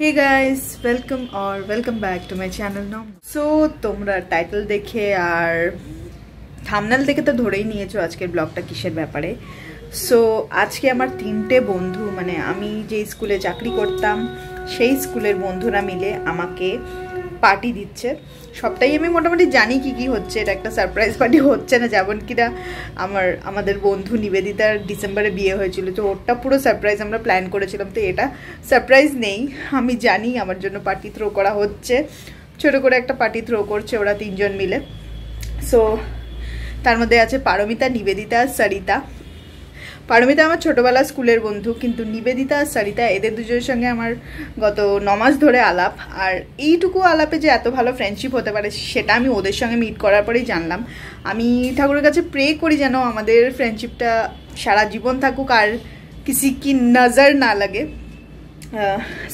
Hey guys, welcome or welcome back to my channel now. So তোমরা title দেখে আর thumbnail দেখে তো ধরেই নিয়েছো আজকের ব্লগটা কিসের ব্যাপারে। সো আজকে আমার তিনটে বন্ধু, মানে আমি যে স্কুলে চাকরি করতাম সেই স্কুলের বন্ধুরা মিলে আমাকে পার্টি দিচ্ছে। সবটাই আমি মোটামুটি জানি কি কি হচ্ছে, এটা একটা সারপ্রাইজ পার্টি হচ্ছে না, যেমন কিনা আমাদের বন্ধু নিবেদিতার ডিসেম্বরে বিয়ে হয়েছিল, তো ওটা পুরো সারপ্রাইজ আমরা প্ল্যান করেছিলাম। তো এটা সারপ্রাইজ নেই, আমি জানি আমার জন্য পার্টি থ্রো করা হচ্ছে, ছোটো করে একটা পার্টি থ্রো করছে ওরা তিনজন মিলে। সো তার মধ্যে আছে পারমিতা, নিবেদিতা, সরিতা। পারমিতা আমার ছোটোবেলা স্কুলের বন্ধু, কিন্তু নিবেদিতা আর সরিতা এদের দুজনের সঙ্গে আমার গত 9 মাস ধরে আলাপ। আর এইটুকু আলাপে যে এত ভালো ফ্রেন্ডশিপ হতে পারে সেটা আমি ওদের সঙ্গে মিট করার পরেই জানলাম। আমি ঠাকুরের কাছে প্রে করি যেন আমাদের ফ্রেন্ডশিপটা সারা জীবন থাকুক আর কিসি কি নজর না লাগে।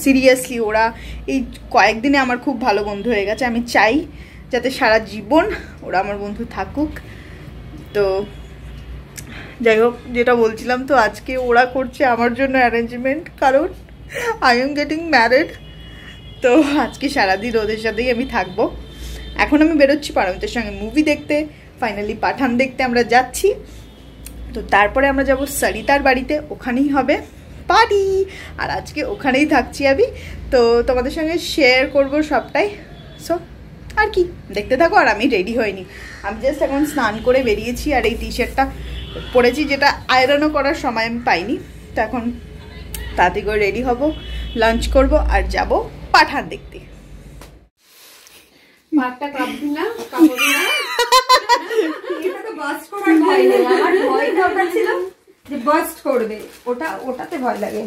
সিরিয়াসলি ওরা এই কয়েকদিনে আমার খুব ভালো বন্ধু হয়ে গেছে, আমি চাই যাতে সারা জীবন ওরা আমার বন্ধু থাকুক। তো যাই হোক, যেটা বলছিলাম, তো আজকে ওরা করছে আমার জন্য অ্যারেঞ্জমেন্ট, কারণ আই এম গেটিং ম্যারিড। তো আজকে সারাদিন ওদের সাথেই আমি থাকবো। এখন আমি বেরোচ্ছি পারমিতার সঙ্গে মুভি দেখতে, ফাইনালি পাঠান দেখতে আমরা যাচ্ছি। তো তারপরে আমরা যাব সরিতার বাড়িতে, ওখানেই হবে পার্টি, আর আজকে ওখানেই থাকছি আমি। তো তোমাদের সঙ্গে শেয়ার করব সবটাই। সো আর কি, দেখতে থাকো। আর আমি রেডি হইনি, আমি জাস্ট এখন স্নান করে বেরিয়েছি, আর এই টি শার্টটা পরেছি যেটা আয়রনও করার সময় আমি পাইনি। তো এখন তাড়াতাড়ি করে রেডি হব, লাঞ্চ করব আর যাব পাঠান দেখতে। ওটাতে ভয় লাগে।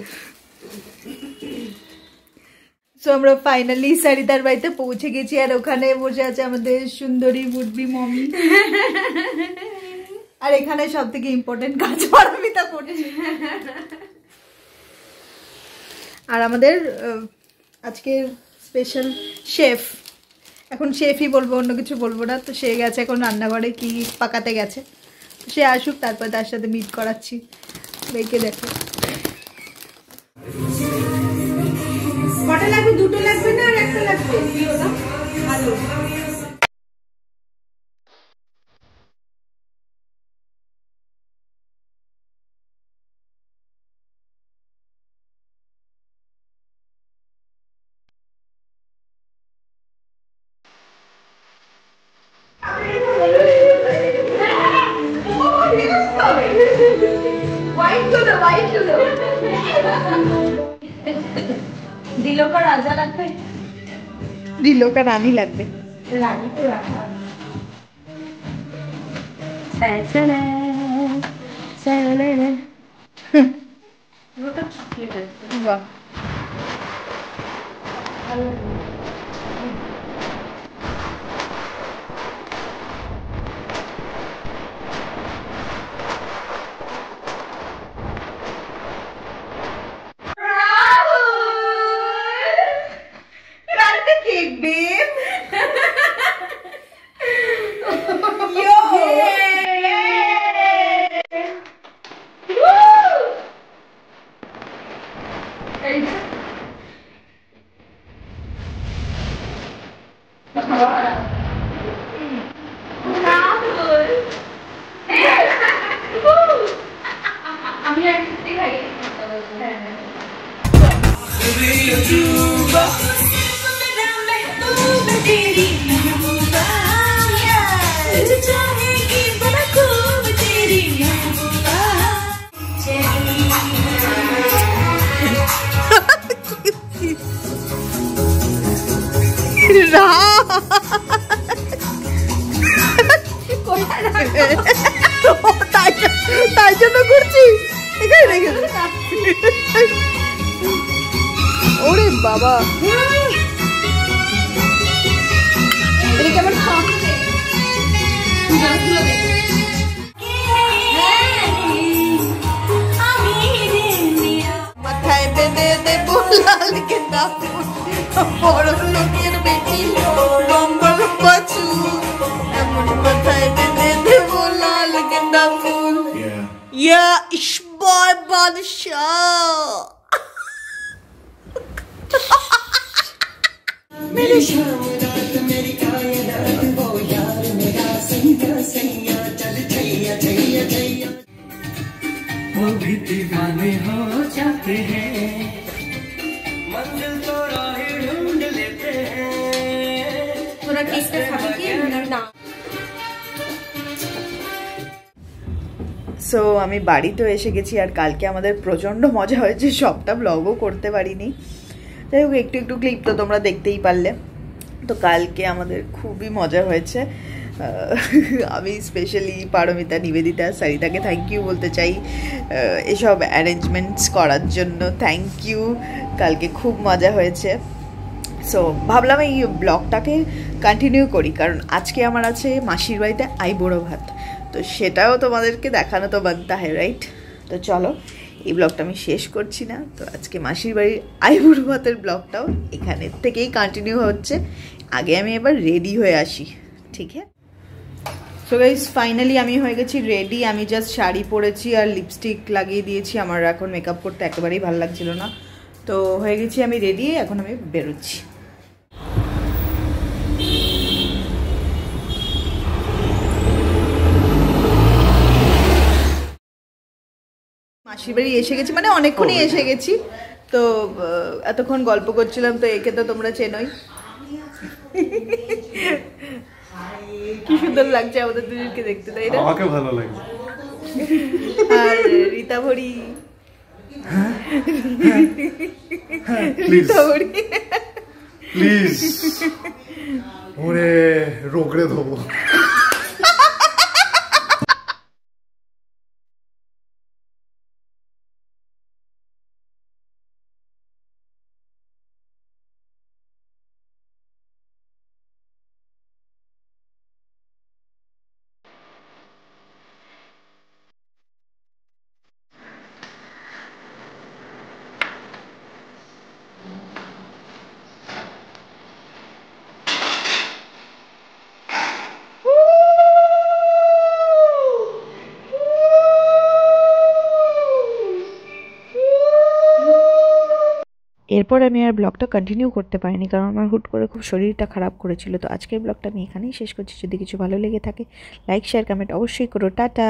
সো আমরা ফাইনালি সরিতার বাড়িতে পৌঁছে গেছি, আর ওখানে বসে আছে আমাদের সুন্দরী বুডবি মমি। আর এখানে সব থেকে ইম্পর্টেন্ট কাজ পারমিতা করছে। আর আমাদের আজকে স্পেশাল শেফ, এখন শেফই বলবো, অন্য কিছু বলবো না। তো সে গেছে এখন রান্নাঘরে, কি পাকাতে গেছে। সে আসুক, তারপর তার সাথে মিট করাচ্ছি। দেখে দেখো কটা লাগবে? দুটো লাগবে না আর একটা লাগবে? ভালো। दिलों का राजा लगता है, दिलों का रानी लगবে। रानी तो राजा। वो तो चॉकलेट है। वाह, তাই জন্য ঘুরছি এখানে রেখে। ওরে বাবা, এটা কেমন মাথায় বেঁধে দেবো লাল গেঁদা ফুল, বড় লোকের বেটি লম্বা লম্বা চুল, এমন মাথায় বেঁধে দেবো লাল গেঁদা ফুল। ইয়া ইসবাই বাদশাহ। वो भी दीवाने हो जाते हैं, मंजिल तो राहें ढूंढ लेते हैं। তোরা টেস্টটা খাবি কি না? সো আমি বাড়িতেও এসে গেছি, আর কালকে আমাদের প্রচণ্ড মজা হয়েছে, সবটা ব্লগও করতে পারিনি। যাই হোক, একটু একটু ক্লিপ তো তোমরা দেখতেই পারলে। তো কালকে আমাদের খুবই মজা হয়েছে। আমি স্পেশালি পারমিতা, নিবেদিতা, সারিতাকে থ্যাংক ইউ বলতে চাই এসব অ্যারেঞ্জমেন্টস করার জন্য। থ্যাংক ইউ, কালকে খুব মজা হয়েছে। সো ভাবলাম এই ব্লগটাকে কন্টিনিউ করি, কারণ আজকে আমার আছে মাসির বাড়িতে আইবুড়ো ভাত, তো সেটাও তোমাদেরকে দেখানো তো বানতা হয়, রাইট? তো চলো, এই ব্লগটা আমি শেষ করছি না। তো আজকে মাসির বাড়ির আইবুড়ো ভাতের ব্লগটাও এখানে থেকেই কন্টিনিউ হচ্ছে। আগে আমি এবার রেডি হয়ে আসি, ঠিক আছে? সো গাইস, ফাইনালি আমি হয়ে গেছি রেডি। আমি জাস্ট শাড়ি পরেছি আর লিপস্টিক লাগিয়ে দিয়েছি। আমার এখন মেকআপ করতে একেবারেই ভালো লাগছিল না, তো হয়ে গেছি আমি রেডি। এখন আমি বেরোচ্ছি। মাসির বাড়ি এসে গেছি, মানে অনেকক্ষণই এসে গেছি। তো এতক্ষণ গল্প করছিলাম, তো একে তো তোমরা চেনোই। কি সুন্দর লাগছে আমাদের দুজনকে দেখতে, তাই না? আমাকে ভালো লাগে। আর রীতা ভরি, রীতা ভরি প্লিজ, ওরে রোগড়ে দেবো। এরপর আমি আর ব্লগটা কন্টিনিউ করতে পারিনি, কারণ আমার হুট করে খুব শরীরটা খারাপ করেছিল। তো আজকের ব্লগটা আমি এখানেই শেষ করছি। যদি কিছু ভালো লেগে থাকে, লাইক, শেয়ার, কমেন্ট অবশ্যই করো। টাটা।